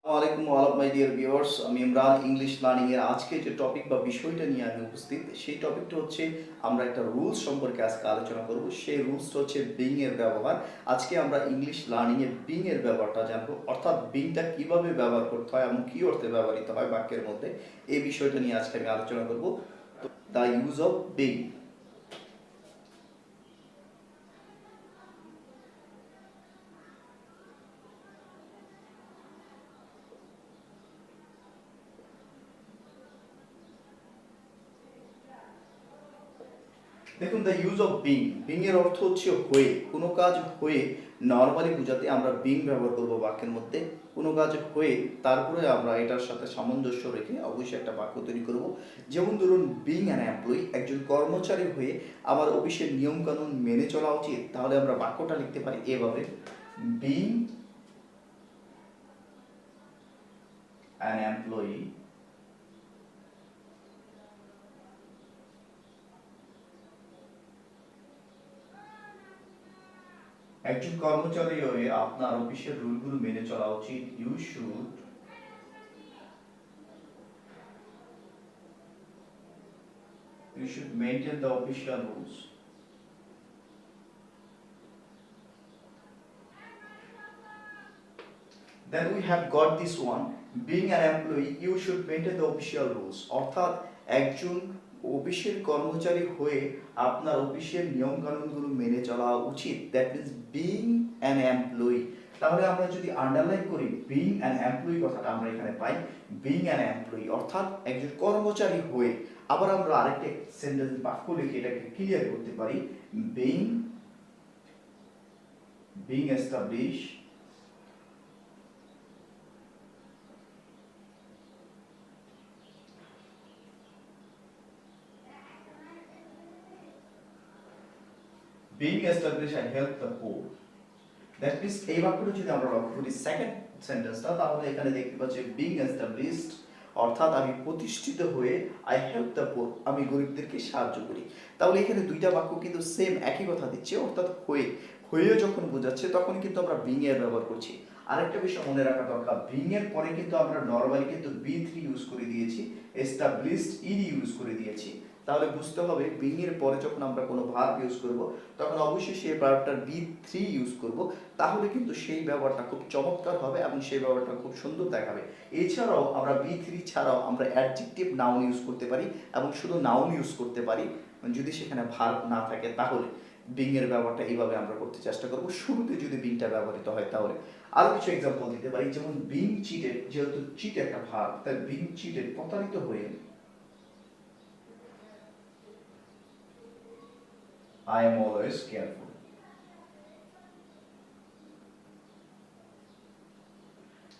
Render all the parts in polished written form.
আসসালামু আলাইকুম all of my dear viewers, আমি ইমরান ইংলিশ লার্নিং এর আজকে যে টপিক বা বিষয়টা নিয়ে আমি উপস্থিত, সেই টপিকটা হচ্ছে আমরা একটা রুলস সম্পর্কে আজকে আলোচনা করব। সেই রুলসটা হচ্ছে বিং এর ব্যবহার। আজকে আমরা ইংলিশ লার্নিং এ বিং এর ব্যবহারটা জানবো, অর্থাৎ বিংটা কিভাবে ব্যবহার করতে হয় এবং কি অর্থে ব্যবহৃত হয় বাক্যের মধ্যে, এই বিষয়টা নিয়ে আজকে আমি আলোচনা করব। The use of being. দেখুন, the use of being, being এর অর্থ হচ্ছে হয়ে, কোনো কাজ হয়ে। নর্মালি বোঝাতে আমরা বিং ব্যবহার করব বাক্যের মধ্যে। কোনো কাজ হয়ে তারপরে আমরা এটার সাথে সামঞ্জস্য রেখে অবশ্যই একটা বাক্য তৈরি করব। যেমন ধরুন, বিং অ্যান এমপ্লয়ি, একজন কর্মচারী হয়ে আমার অফিসের নিয়মকানুন মেনে চলা উচিত। তাহলে আমরা বাক্যটা লিখতে পারি এভাবে: বিং অ্যান এমপ্লয়ি, একজন কর্মচারী হয়ে আপনার অফিসের রুলগুলো মেনে চলা উচিত। You should maintain the official rules. Then we have got this one: being an employee, you should maintain the official rules. অর্থাৎ একজন অফিসের কর্মচারী হয়ে আপনার অফিসের নিয়ম কানুনগুলো মেনে চলা উচিত। That means being an employee. তাহলে আমরা যদি আন্ডারলাইন করি, বিং অ্যান এমপ্লয়ি কথাটা আমরা এখানে পাই। বিং অ্যান এমপ্লয়ি অর্থাৎ একজন কর্মচারী হয়ে। আবার আমরা আরেকটা সেন্টেন্স বাক্য লিখে এটাকে ক্লিয়ার করতে পারি: being being established I help the poor. That means এই বাক্যটা যদি আমরা লক্ষ্য করি সেকেন্ড সেন্টেন্সটা, তাহলে এখানে দেখতে পাচ্ছি বিং এস্টাবলিশড অর্থাৎ আমি প্রতিষ্ঠিত হয়ে, আই হেল্প দ্য পোর, আমি গরিবদেরকে সাহায্য করি। তাহলে এখানে দুইটা বাক্য কিন্তু সেম একই কথা দিচ্ছে, অর্থাৎ হয়ে। হয়ে যখন বোঝাচ্ছে তখন কিন্তু আমরা বিং এর ব্যবহার করছি। আরেকটা বিষয় মনে রাখা দরকার, বিং এর পরে কিন্তু আমরা নরমালি কিন্তু বি3 ইউজ করে দিয়েছি, এস্টাবলিশড ইডি ইউজ করে দিয়েছি। তাহলে বুঝতে হবে বিং এর পরে যখন আমরা কোনো ভার্ব ইউজ করব, তখন অবশ্যই সেই ভার্বটার বি3 ইউজ করব। তাহলে কিন্তু সেই ব্যবহারটা খুব চমৎকার হবে এবং সেই ব্যবহারটা খুব সুন্দর দেখাবে। এছাড়াও আমরা বি3 ছাড়াও আমরা অ্যাডজেক্টিভ নাউন ইউজ করতে পারি এবং শুধু নাউন ইউজ করতে পারি যদি সেখানে ভার্ব না থাকে। তাহলে বিং এর ব্যবহারটা এইভাবে আমরা করতে চেষ্টা করব, শুরুতে যদি বিংটা ব্যবহৃত হয়। তাহলে আরো কিছু এক্সাম্পল দিতে পারি, যেমন বিং চিটেড, যেহেতু চিট একটা ভার্ব, তাই বিং চিটেড, প্রতারিত হয়ে, I am always careful.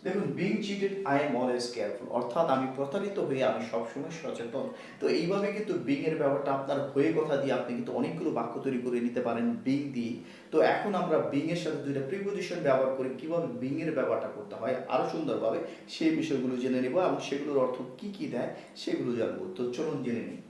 দেখুন, being cheated I am always careful অর্থাৎ আমি প্রতারিত হয়ে আমি সবসময় সচেতন। তো এইভাবে কিন্তু বিং এর ব্যাপারটা আপনার হয়ে কথা দিয়ে আপনি কিন্তু অনেকগুলো বাক্য তৈরি করে নিতে পারেন বিং দিয়ে। তো এখন আমরা বিং এর সাথে দুইটা প্রিপোজিশন ব্যবহার করে কিভাবে বিং এর ব্যাপারটা করতে হয় আরো সুন্দরভাবে সেই বিষয়গুলো জেনে নেব এবং সেগুলোর অর্থ কি কি দেয় সেগুলো জানবো। তো চলুন জেনে নিই।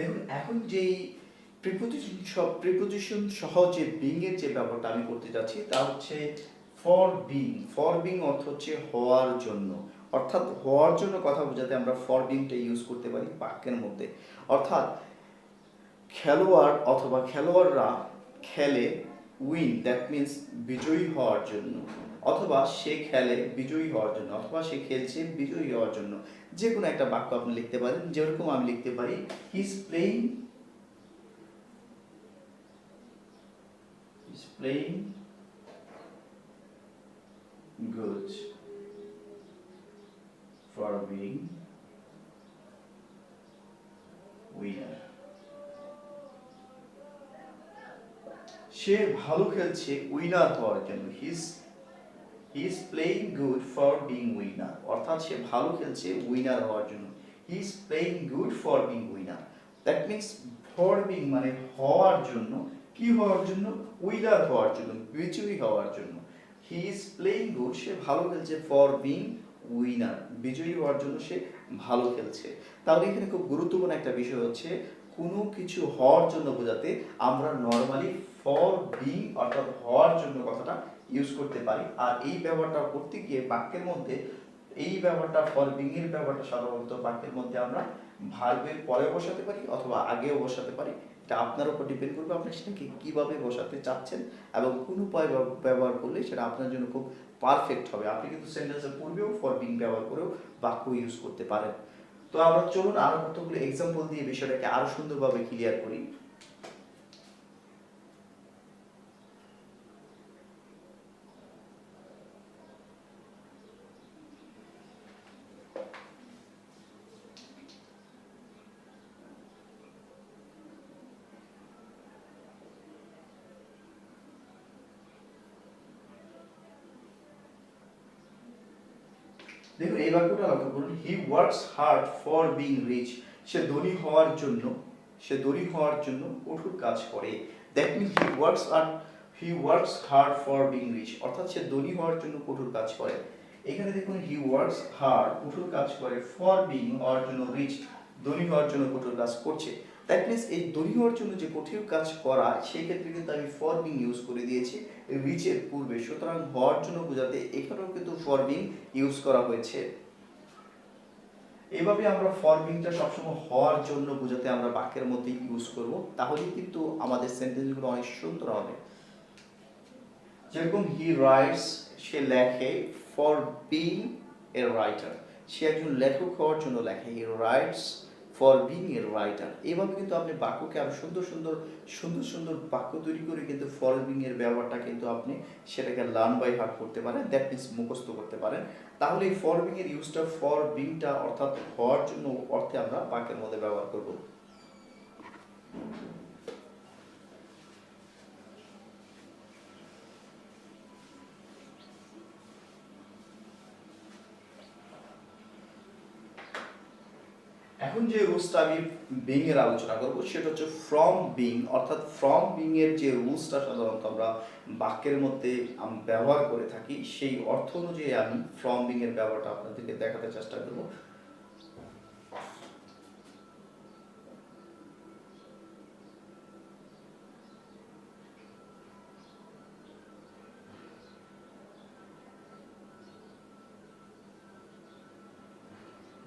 দেখুন, এখন যেই প্রিপোজিশন সহ যে বিং এর যে ব্যাপারটা আমি করতে যাচ্ছি তা হচ্ছে ফর বিং। ফর বিং অর্থ হচ্ছে হওয়ার জন্য, অর্থাৎ হওয়ার জন্য কথা বোঝাতে আমরা ফর বিংটা ইউজ করতে পারি বাক্যের মধ্যে। অর্থাৎ খেলোয়াড় অথবা খেলোয়াড়রা খেলে উইন, দ্যাট মিন্স বিজয়ী হওয়ার জন্য, অথবা সে খেলে বিজয়ী হওয়ার জন্য, অথবা সে খেলছে বিজয়ী হওয়ার জন্য। যে কোনো একটা বাক্য আপনি লিখতে পারেন, যেরকম আমি লিখতে পারি he is playing good for being winner. সে ভালো খেলছে উইনার হওয়ার জন্য। He is playing good for being winner অর্থাৎ সে ভালো খেলছে উইনার হওয়ার জন্য। He is playing good for being winner that means for being মানে হওয়ার জন্য, কি হওয়ার জন্য, উইনার হওয়ার জন্য, বিজয়ী হওয়ার জন্য। হি ইজ প্লেইং গুড, সে ভালো খেলছে, ফর বিং উইনার, বিজয়ী হওয়ার জন্য সে ভালো খেলছে। তাহলে এখানে খুব গুরুত্বপূর্ণ একটা বিষয় হচ্ছে কোনো কিছু হওয়ার জন্য বোঝাতে আমরা নর্মালি ফর বিং অর্থাৎ হওয়ার জন্য কথাটা ইউজ করতে পারি। আর এই ব্যবহারটা করতে গিয়ে বাক্যের মধ্যে এই ব্যবহারটা ফর বিং এর ব্যবহারটা সাধারণত বাক্যের মধ্যে আমরা ভার্বের পরে বসাতে পারি অথবা আগেও বসাতে পারি। এটা আপনার উপর ডিপেন্ড করবে আপনি সেটাকে কিভাবে বসাতে চাচ্ছেন এবং কোন উপায় ব্যবহার করলে সেটা আপনার জন্য খুব পারফেক্ট হবে। আপনি কিন্তু সেন্টেন্সের পূর্বেও ফর বিং ব্যবহার করেও বাক্য ইউজ করতে পারেন। তো আমরা চলুন আরো কতগুলো এক্সাম্পল দিয়ে বিষয়টাকে আরো সুন্দরভাবে ক্লিয়ার করি। দেখুন এই বাক্যটা লক্ষ্য করুন, he works hard for being rich, সে ধনী হওয়ার জন্য, সে ধনী হওয়ার জন্য কঠোর কাজ করে। That means he works hard for being rich, অর্থাৎ সে ধনী হওয়ার জন্য কঠোর কাজ করে। এখানে দেখুন হি ওয়ার্কস হার্ড কঠোর কাজ করে, ফর বিং হওয়ার জন্য, রিচ ধনী হওয়ার জন্য কঠোর কাজ করছে। দ্যাট মিনস এই ধনী হওয়ার জন্য যে কঠিন কাজ করা সেই ক্ষেত্রে কিন্তু আমি ফর বিং ইউজ করে দিয়েছি রিচের পূর্বে, সুতরাং হওয়ার জন্য বোঝাতে এখানেও কিন্তু ফর বিং ইউজ করা হয়েছে। এইভাবে আমরা ফর বিংটা সবসময় হওয়ার জন্য বোঝাতে আমরা বাক্যের মধ্যে ইউজ করব, তাহলেই কিন্তু আমাদের সেন্টেন্সগুলো অনেক সুন্দর হবে। যেরকম হি রাইটস, সে লেখে, ফর বিং এ রাইটার, সে একজন লেখক হওয়ার জন্য লেখে, he writes for being a writer. এইভাবে কিন্তু আপনি বাক্যকে আরো সুন্দর সুন্দর সুন্দর সুন্দর বাক্য তৈরি করে কিন্তু ফর বিং এর ব্যবহারটা কিন্তু আপনি সেটাকে লার্ন বাই হার্ট করতে পারেন, দ্যাট মিনস মুখস্থ করতে পারেন। তাহলে এই ফর বিং এর ইউজটা, ফর বিংটা অর্থাৎ হওয়ার জন্য অর্থে আমরা বাক্যের মধ্যে ব্যবহার করব। এখন যে রুলসটা আমি বিং এর আলোচনা করব সেটা হচ্ছে ফ্রম বিং, অর্থাৎ ফ্রম বিং এর যে রুলসটা সাধারণত আমরা বাক্যের মধ্যে ব্যবহার করে থাকি সেই অর্থ অনুযায়ী আমি ফ্রম বিং এর ব্যবহারটা আপনাদেরকে দেখাতে চেষ্টা করব।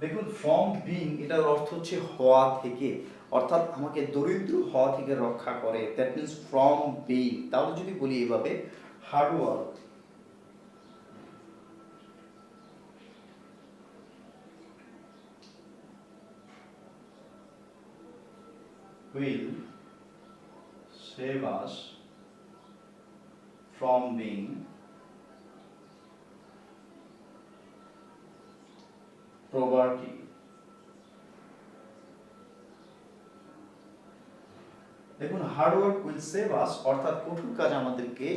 দেখুন ফ্রম বিং এটার অর্থ হচ্ছে হওয়া থেকে, অর্থাৎ আমাকে দরিদ্র হওয়া থেকে রক্ষা করে, দ্যাট মিনস ফ্রম বিং। তাহলে যদি বলি এইভাবে, hard work will save us from being poverty। দেখুন হার্ডওয়ার্ক উইল সেভ আস, অর্থাৎ কঠোর কাজ আমাদেরকে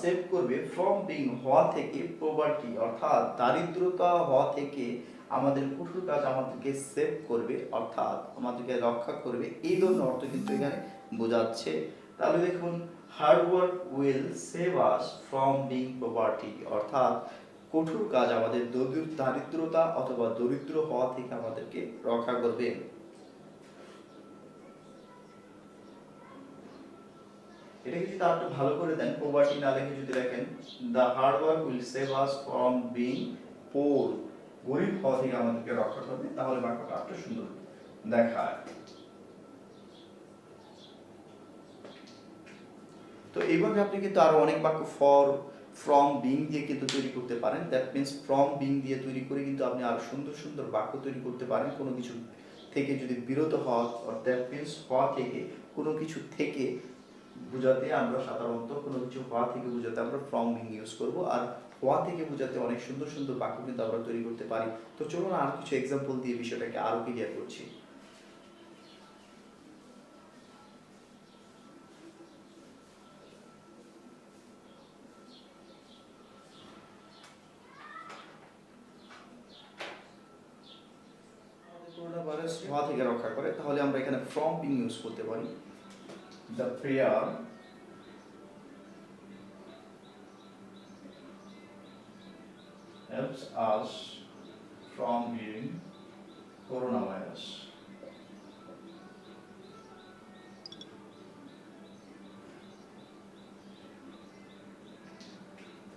সেভ করবে, ফ্রম বিং হওয়া থেকে, পভার্টি অর্থাৎ দারিদ্রতা হওয়া থেকে আমাদের কঠোর কাজ আমাদেরকে সেভ করবে অর্থাৎ আমাদেরকে রক্ষা করবে, এই ধরনের অর্থ কিন্তু এখানে বোঝাচ্ছে। তাহলে দেখুন hard work will save us from being poverty, অর্থাৎ কঠোর কাজ আমাদের দারিদ্রতা অথবা দরিদ্র হওয়া থেকে আমাদেরকে রক্ষা করবে। এটাকে যদি আপনি ভালো করে দেন, পভার্টি না লিখে যদি লেখেন the hard work will save us from being পোর, গরিব হওয়া থেকে আমাদেরকে রক্ষা করবে, তাহলে বাক্যটা আরো সুন্দর দেখায়। তো এইভাবে আপনি কিন্তু আরো অনেক বাক্য ফ্রম বিং দিয়ে কিন্তু তৈরি করতে পারেন, দ্যাট মিনস ফ্রম বিং দিয়ে তৈরি করে কিন্তু আপনি আরো সুন্দর সুন্দর বাক্য তৈরি করতে পারেন। কোনো কিছু থেকে যদি বিরত হওয়া, দ্যাট মিনস হওয়া থেকে, কোনো কিছু থেকে বোঝাতে আমরা সাধারণত কোনো কিছু হওয়া থেকে বোঝাতে আমরা ফ্রম বিং ইউজ করব, আর হওয়া থেকে বোঝাতে অনেক সুন্দর সুন্দর বাক্য কিন্তু আমরা তৈরি করতে পারি। তো চলুন আর কিছু এক্সাম্পল দিয়ে বিষয়টাকে আরো ক্লিয়ার করছি। করোনা ভাইরাস হওয়া থেকে রক্ষা করে, তাহলে আমরা এখানে ফ্রম বিং ইউজ করতে পারি। The prayer helps us from being coronavirus.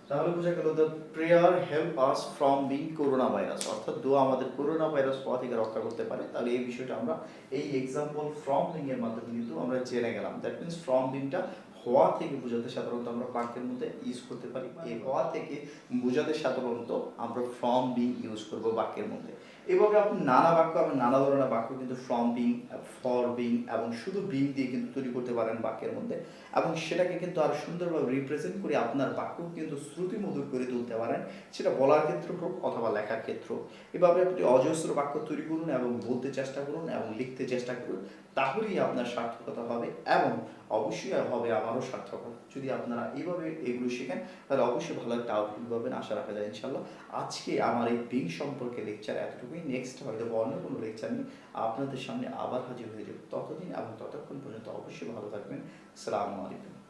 তাহলে বোঝা গেল the prayer help us from being corona virus, অর্থাৎ দোয়া আমাদের করোনা ভাইরাস হওয়া থেকে রক্ষা করতে পারে। তাহলে এই বিষয়টা আমরা এই এক্সাম্পল ফ্রম বিং এর মাধ্যমে কিন্তু আমরা জেনে গেলাম। দ্যাট মিনস ফ্রম বিংটা হওয়া থেকে বোঝাতে সাধারণত আমরা বাক্যের মধ্যে ইউজ করতে পারি। এই হওয়া থেকে বোঝাতে সাধারণত আমরা ফ্রম বিং ইউজ করব বাক্যের মধ্যে। এভাবে আপনি নানা বাক্য এবং নানা ধরনের বাক্য কিন্তু ফ্রম বিং, ফর বিং এবং শুধু বিং দিয়ে কিন্তু তৈরি করতে পারেন বাক্যের মধ্যে, এবং সেটাকে কিন্তু আরো সুন্দরভাবে রিপ্রেজেন্ট করে আপনার বাক্য কিন্তু শ্রুতিমধুর করে তুলতে পারেন, সেটা বলার ক্ষেত্রে হোক অথবা লেখার ক্ষেত্র। এভাবে আপনি অজস্র বাক্য তৈরি করুন এবং বলতে চেষ্টা করুন এবং লিখতে চেষ্টা করুন, তাহলেই আপনার সার্থকতা হবে এবং অবশ্যই হবে আমারও সার্থকতা। যদি আপনারা এইভাবে এগুলো শেখেন তাহলে অবশ্যই ভালো একটা আউটপুট পাবেন, আশা রাখা যায় ইনশাল্লাহ। আজকে আমার এই বিং সম্পর্কে লেকচার এতটুকুই। নেক্সট হয়তো অন্য কোনো লেকচার নিয়ে আপনাদের সামনে আবার হাজির হয়ে যাবে। ততদিন এবং ততক্ষণ পর্যন্ত অবশ্যই ভালো থাকবেন। আসসালামু আলাইকুম।